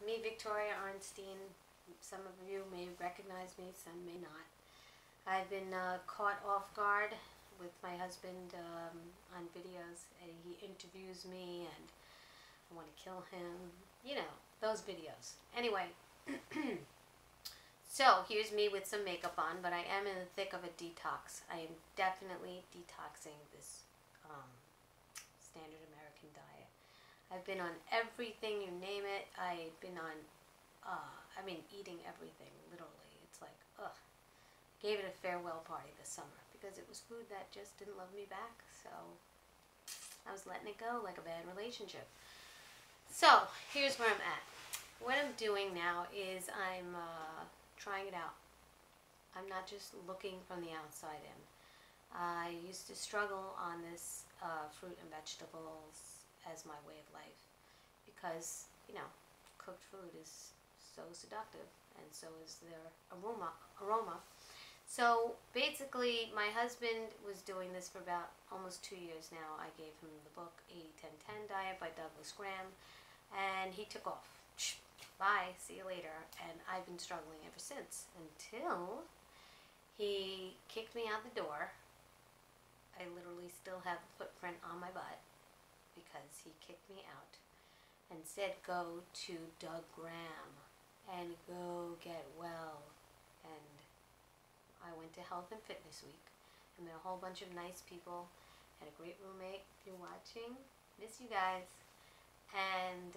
Me, Victoria Arnstein. Some of you may recognize me, some may not. I've been caught off guard with my husband on videos. He interviews me and I want to kill him. You know, those videos. Anyway, so here's me with some makeup on, but I am in the thick of a detox. I am definitely detoxing this standard American diet. I've been on everything, you name it. I've been on, eating everything, literally. It's like, ugh. Gave it a farewell party this summer because it was food that just didn't love me back. So I was letting it go like a bad relationship. So here's where I'm at. What I'm doing now is I'm trying it out. I'm not just looking from the outside in. I used to struggle on this fruit and vegetables as my way of life because, you know, cooked food is so seductive and so is their aroma. So basically my husband was doing this for about almost 2 years now. I gave him the book 80-10-10 Diet by Douglas Graham and he took off. Bye, see you later. And I've been struggling ever since until he kicked me out the door. I literally still have a footprint on my butt because he kicked me out and said go to Doug Graham and go get well. And I went to Health and Fitness Week. I met a whole bunch of nice people. Had a great roommate. If you're watching, miss you guys. And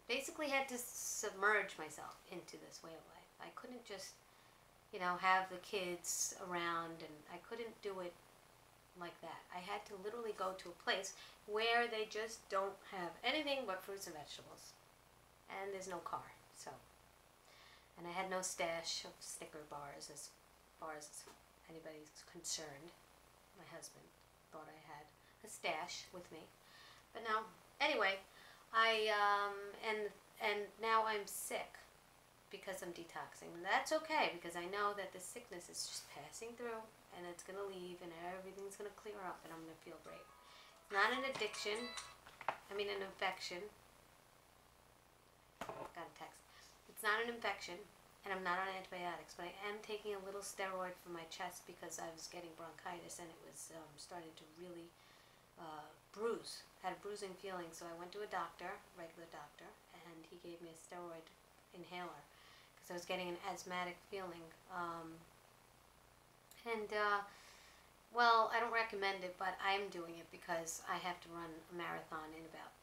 basically had to submerge myself into this way of life. I couldn't just, you know, have the kids around, and I couldn't do it like that. I had to literally go to a place where they just don't have anything but fruits and vegetables. And there's no car, so. And I had no stash of Snicker bars as far as anybody's concerned. My husband thought I had a stash with me. But no, anyway, and now I'm sick because I'm detoxing. And that's okay because I know that this sickness is just passing through and it's going to leave and everything's going to clear up and I'm going to feel great. It's not an addiction. I mean an infection. Got a text. It's not an infection and I'm not on antibiotics, but I am taking a little steroid for my chest because I was getting bronchitis and it was starting to really bruise. Had a bruising feeling, so I went to a doctor, regular doctor, and he gave me a steroid inhaler because I was getting an asthmatic feeling. Well, I don't recommend it, but I'm doing it because I have to run a marathon in about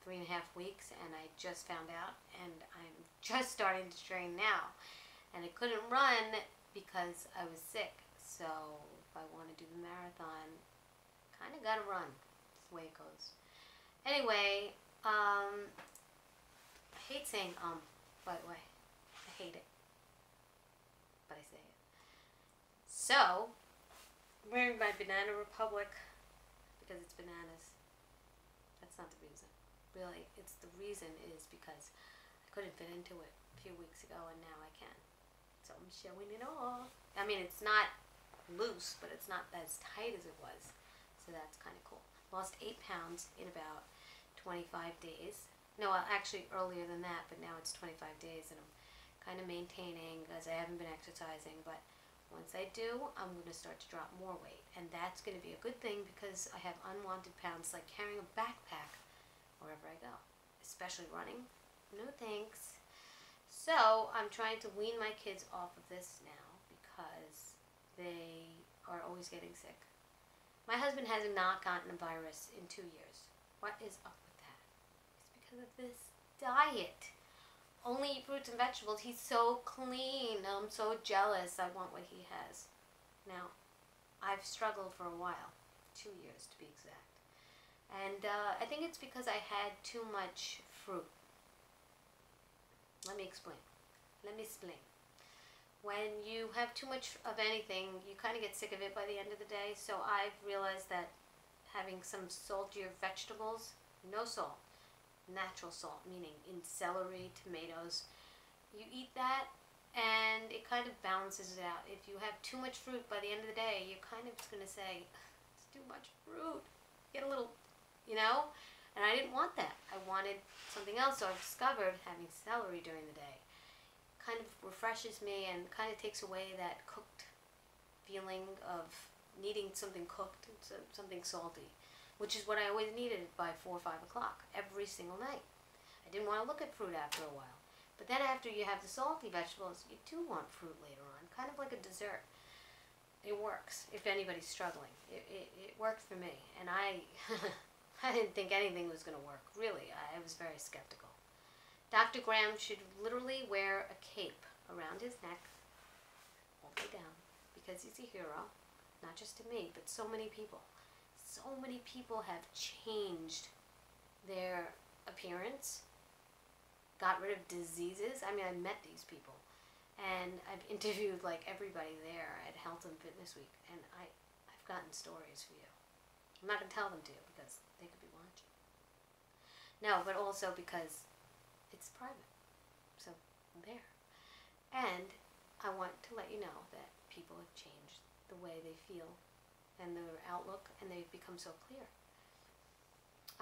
3.5 weeks, and I just found out, and I'm just starting to train now. And I couldn't run because I was sick, so if I want to do the marathon, kind of gotta run. That's the way it goes. Anyway, I hate saying by the way. I hate it. But I say it. So, I'm wearing my Banana Republic because it's bananas. That's not the reason. Really, the reason is because I couldn't fit into it a few weeks ago and now I can. So I'm showing it off. I mean, it's not loose, but it's not as tight as it was. So that's kind of cool. Lost 8 pounds in about 25 days. No, actually earlier than that, but now it's 25 days and I'm kind of maintaining because I haven't been exercising, but once I do, I'm going to start to drop more weight. And that's going to be a good thing because I have unwanted pounds like carrying a backpack wherever I go, especially running. No thanks. So I'm trying to wean my kids off of this now because they are always getting sick. My husband has not gotten a virus in 2 years. What is up with that? It's because of this diet. Only eat fruits and vegetables. He's so clean. I'm so jealous. I want what he has. Now, I've struggled for a while. 2 years to be exact. And I think it's because I had too much fruit. Let me explain. When you have too much of anything, you kind of get sick of it by the end of the day. So I've realized that having some saltier vegetables, no salt, natural salt, meaning in celery, tomatoes, you eat that and it kind of balances it out. If you have too much fruit by the end of the day, you're kind of going to say, it's too much fruit. Get a little, you know? And I didn't want that. I wanted something else, so I've discovered having celery during the day kind of refreshes me and kind of takes away that cooked feeling of needing something cooked, something salty, which is what I always needed by 4 or 5 o'clock every single night. I didn't want to look at fruit after a while. But then after you have the salty vegetables, you do want fruit later on, kind of like a dessert. It works if anybody's struggling. It worked for me, and I I didn't think anything was going to work. Really, I was very skeptical. Dr. Graham should literally wear a cape around his neck, all the way down, because he's a hero, not just to me, but so many people. So many people have changed their appearance, got rid of diseases. I mean, I met these people, and I've interviewed like everybody there at Health and Fitness Week, and I've gotten stories for you. I'm not going to tell them to you because they could be watching. No, but also because it's private. So, there. And I want to let you know that people have changed the way they feel and their outlook, and they've become so clear.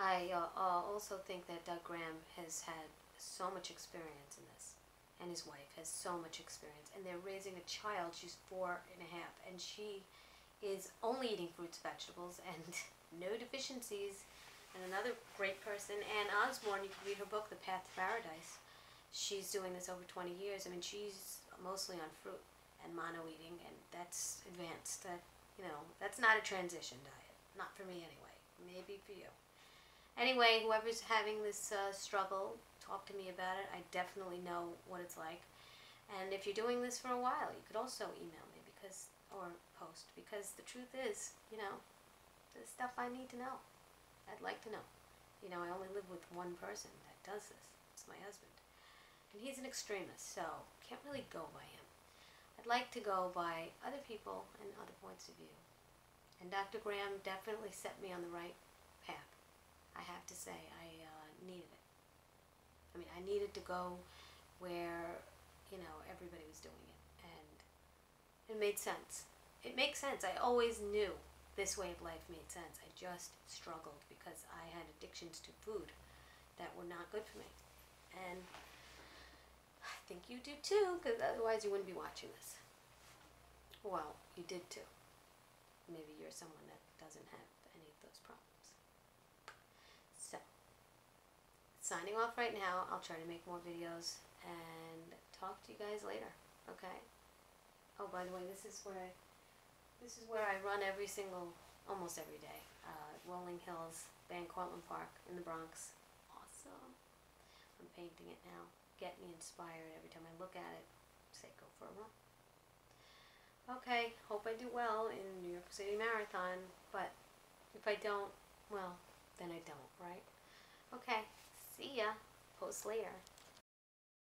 I also think that Doug Graham has had so much experience in this, and his wife has so much experience, and they're raising a child. She's 4 and a half, and she is only eating fruits, vegetables, and no deficiencies. And another great person, Ann Osborne, you can read her book, The Path to Paradise. She's doing this over 20 years. I mean, she's mostly on fruit and mono eating, and that's advanced. That's not a transition diet. Not for me anyway. Maybe for you. Anyway, whoever's having this struggle, talk to me about it. I definitely know what it's like. And if you're doing this for a while, you could also email me or post, because the truth is, there's stuff I need to know. I'd like to know. I only live with one person that does this. It's my husband. And he's an extremist, so can't really go by him. I'd like to go by other people and other points of view. And Dr. Graham definitely set me on the right path. I have to say, I needed it. I mean, I needed to go where, everybody was doing it. And it made sense. It makes sense. I always knew this way of life made sense. I just struggled because I had addictions to food that were not good for me. And I think you do too, because otherwise you wouldn't be watching this. Well, you did too. Maybe you're someone that doesn't have any of those problems. So, signing off right now. I'll try to make more videos and talk to you guys later. Okay? Oh, by the way, this is where I run almost every day. Rolling Hills, Van Cortlandt Park in the Bronx. Awesome. I'm painting it now. Get me inspired every time I look at it. Say, go for a run. Okay, hope I do well in New York City Marathon, but if I don't, well, then I don't, right? Okay, see ya. Post later.